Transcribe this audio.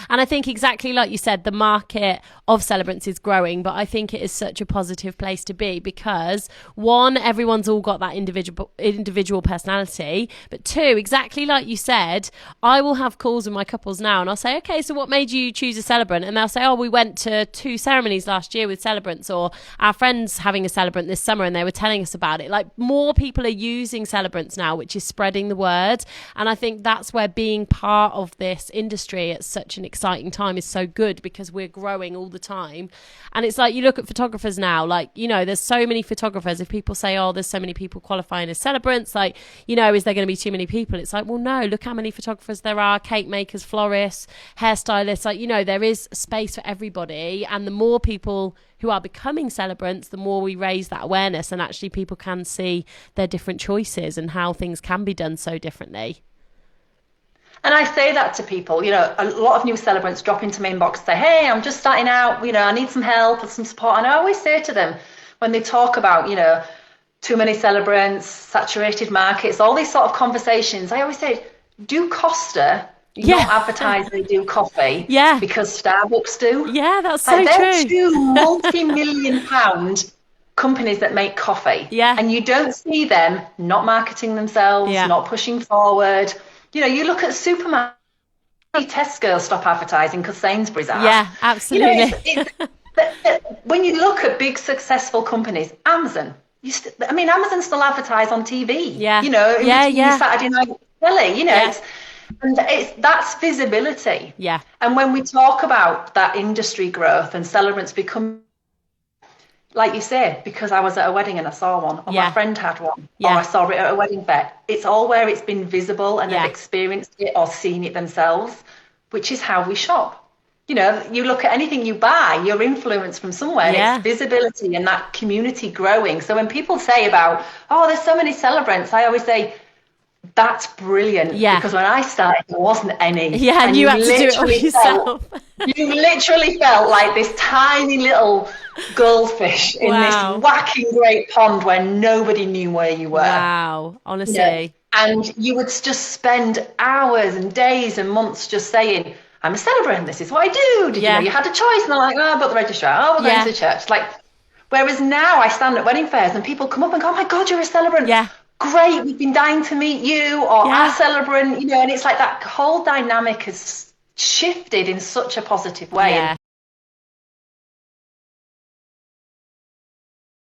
And I think exactly like you said, the market of celebrants is growing, but I think it is such a positive place to be because one, everyone's all got that individual personality, but two, exactly like you said, I will have calls with my couples now and I'll say, okay, so what made you choose a celebrant? And they'll say, oh, we went to 2 ceremonies last year with celebrants, or our friends having a celebrant this summer and they were telling us about it. Like, more people are using celebrants now, which is spreading the word. And I think that's where being part of this industry at such an exciting time is so good, because we're growing all the time. And it's like, you look at photographers now, like, you know, there's so many photographers. If people say, oh, there's so many people qualifying as celebrants, like, you know, is there going to be too many people? It's like, well, no, look how many photographers there are, cake makers, florists, hairstylists. Like, you know, there is space for everybody. And the more people who are becoming celebrants, the more we raise that awareness, and actually people can see their different choices and how things can be done so differently. And I say that to people, you know, a lot of new celebrants drop into my inbox and say, hey, I'm just starting out, you know, I need some help and some support. And I always say to them, when they talk about, you know, too many celebrants, saturated markets, all these sort of conversations, I always say, do Costa not advertise they do coffee because Starbucks do? Yeah, that's so like, they're true. Two multi-million-pound companies that make coffee. Yeah. And you don't see them not marketing themselves, not pushing forward. You know, you look at supermarkets, Tesco stop advertising because Sainsbury's are. Yeah, absolutely. You know, when you look at big successful companies, Amazon, Amazon still advertise on TV. Yeah. You know, Saturday night telly, you know, that's visibility. Yeah. And when we talk about that industry growth and celebrants become, like you say, because I was at a wedding and I saw one, or my friend had one, or I saw it at a wedding fair. It's all where it's been visible and they've experienced it or seen it themselves, which is how we shop. You know, you look at anything you buy, you're influenced from somewhere. It's visibility and that community growing. So when people say about, oh, there's so many celebrants, I always say, that's brilliant. Yeah. Because when I started, there wasn't any. Yeah, and you had to do it all yourself. You literally felt like this tiny little goldfish in this whacking great pond where nobody knew where you were. Wow, honestly. Yeah. And you would just spend hours and days and months just saying, I'm a celebrant, this is what I do. You know, you had a choice, and they're like, oh, but the registrar, we're going to the church. Like, whereas now I stand at wedding fairs and people come up and go, oh my God, you're a celebrant. Yeah. Great, we've been dying to meet you, or our celebrant, you know, and it's like that whole dynamic has shifted in such a positive way. Yeah.